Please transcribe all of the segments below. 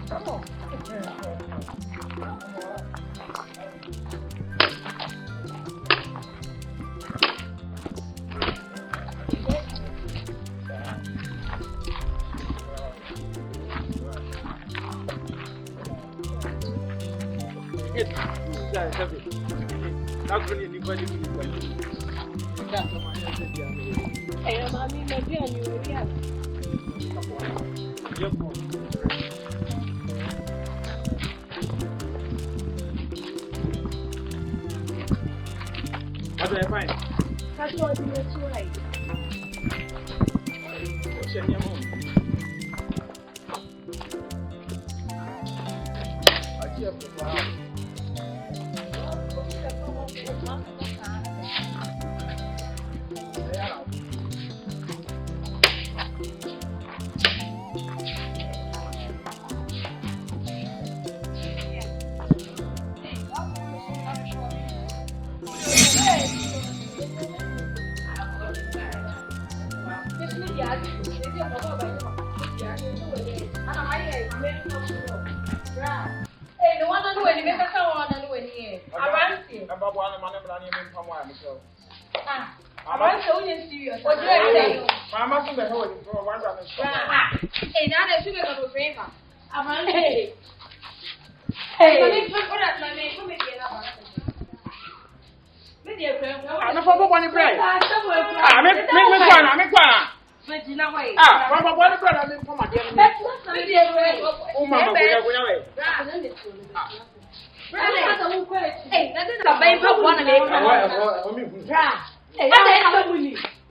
Come on. Hey, mommy, my dear, you are What do I find? That's what you are right. What's your name? I hear from my house.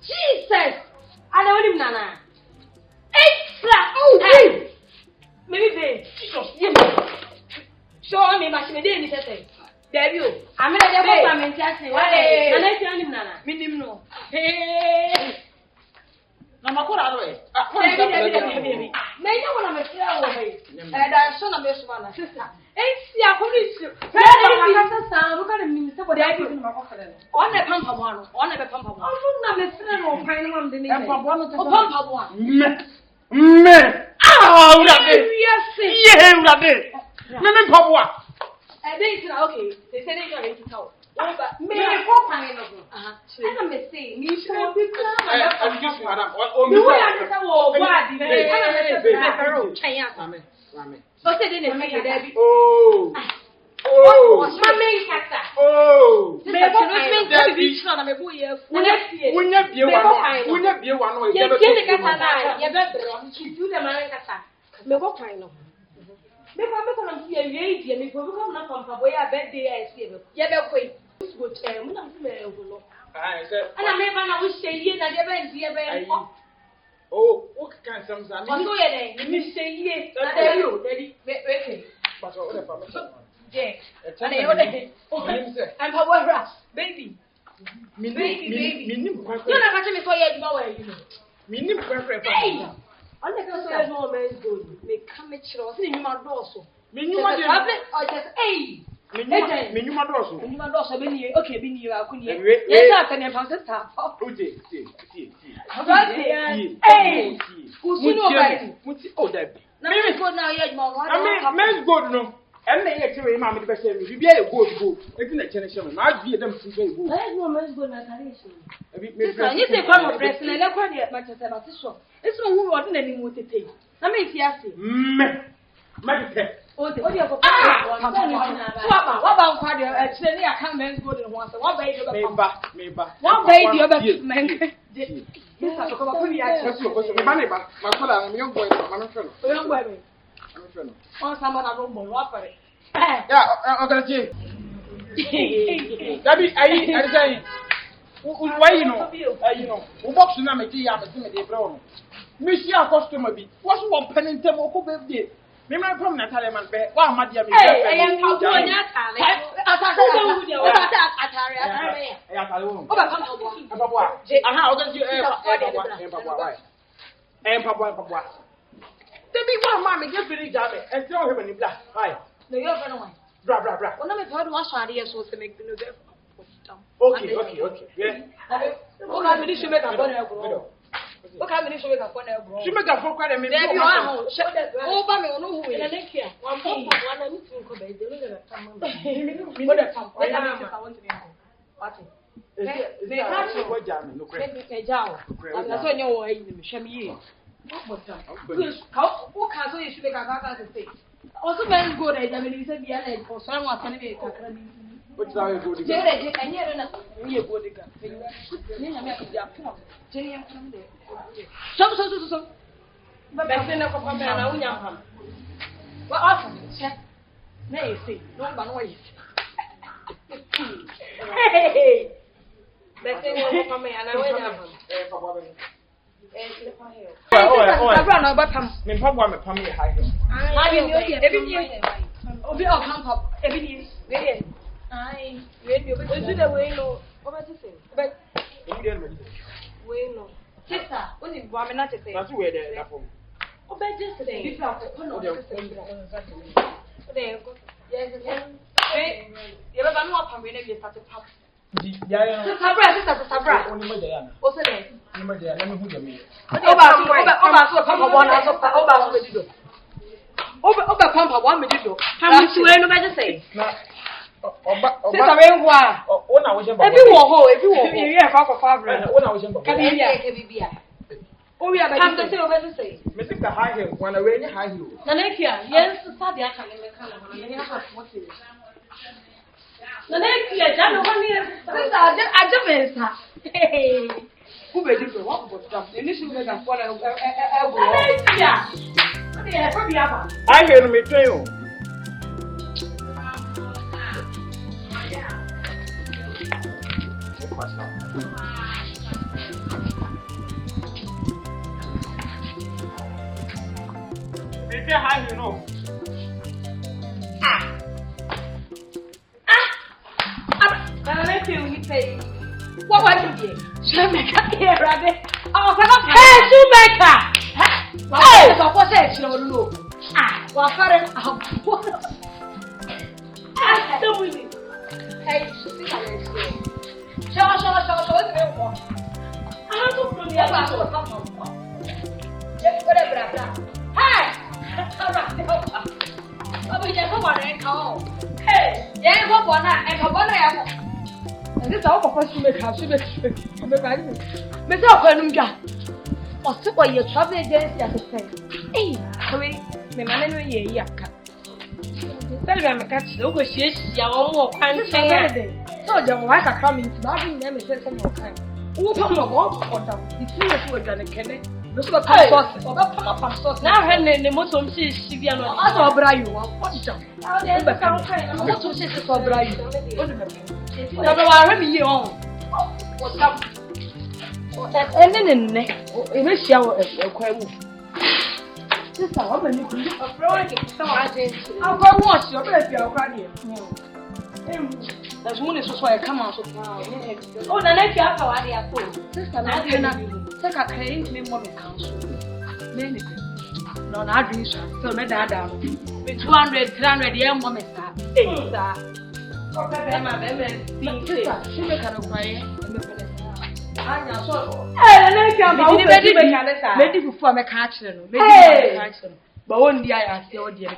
Jesus! I don't even know. Hey! Maybe they. Show me my machine. There you. I'm going to go and tell you. Why? Minimum. Hey. I'm a good away. Maybe I'm a flower away. And I saw a miss one sister. Ain't see a police. Look at me, somebody I give him a confidence. On the pump of one, on the pump of one. I'm a friend of mine on the name of pump of one. Me. Oh, yes, Women pop what? I think okay. They said they're going to tell. But me, I'm a mistake. You should be oh, what can some say? Baby. On the first no man's good. Make come at you in my dorsal. Mean you want I just a mean you my dorsal. You my dorsal, okay, been you are couldn't yes, I can have a star. Hey, who's oh, that maybe good now, yet, my man's good, no. And they actually, Mamma, the best you be a good. It's in a generation. I'd be them to say, there's no man's good narration. You say, come on, President, I don't quite much as about this show. It's no who wasn't any more to take. I mean, yes, oh, the audio of what about Cardio? Actually, I can't man's good and once. One baby, one baby, the other man. Yes, I come up with the money, but my father, I'm young boy, I'm a oh, someone I don't know. Yeah, I'm going to say, Debbie, I say, why you know, who box in a tea, I'm a timid brown. Monsieur customer be, what's one penny table who birthday? Remember from Natalia man, one, my dear, I am out to Debbie, one mammy, get ready, Jammy, and throw him in the black. Right. No, you're going away. Bra. Well, let me tell you what's ideas was to make the new girl. Okay. Yeah. Oh, I really should make a better girl. O ka me ni show ka kwa na bro. Shoemaker for kwa me. There be o ba me no hu ya. Na kia. Wa papa wa na mitu ko ba de lo na kama. Me no dey come. Why na me say want to be. What? They have to go jam no kwere. Me jao. Na so nyo wo ayi me hwe me yi. How can so you should make a car to say? Also, very good. I mean, said, yeah, or someone can be a car. What's our good? And yet, we are good again. So. But I say, no, Papa, what often? May see, no one ways. Hey, that's it, Papa, and I went up. Oh, but me papa me pam high hill. Obi o pam pop every day. Wait. Ai, wait me. We do the way no. What to say? But we no. Sister, when you want me not to say. That's where there that from. O be just say. You talk for no. There go. Yes, hey, you ever know pam we na we start to pop. Yeah. Sister bra. Only my there. O say there. Only my there. Let me hold me. Oba so papa bona so oba so medido. Oba pampa wa medido. Pam si we no be say. Na oba sister we ngwa. O na wo je baba. Ebi wo ho. Ye fa ko fa bra. O na wo je baba. Ka bibia. O wi aba say. Pam say o be say. Me think the high hill when I wear any high heel. Na nekia, yes sister dey aka me ka na ho na me ha for what. Na nekia, ja no ho ni sister aje me sa. Hey. Who be different? What about them? They need to make a fall and I hear me tell you. They say hi, you know. What was it? Shoemaker here, Rabbit. Oh, hey, Shoemaker! Hey, so what's that? You know, what for? Ah, don't we? Hey, show. What's the name for? I don't know. Yeah, but I don't know. Just whatever. Hey, oh, we just want to come. Hey, yeah, what one? And come on, this is our first shoemaker. Mr. Okonumja. Or super your travel agency as a say. Hey, sorry, my man and ye yaka. Tell me I'm a catch, no, she is your own kind. So, the wife are coming to having them is some more kind. Who come along for them? It's you who are going to kill it. Look what sauce or papa sauce. Now, her name, the most of she is Siviano. I saw Brayu. What is that? I want to say for Brayu. Never already you on. What's up? And then in a shower a quail. Sister, I'm going to a frolic. I'll go wash your breath. You're crying. There's one is why I come out so proud. Oh, the next year, how are you? Sister, I cannot take a claim to me, woman council. Many. No, I drink so my dad down. With 200, 300 young women. Okay, my baby. Sister, she make her cry. I saw. Hey, maybe before my catch them. Maybe catch them. But one day I see all the other.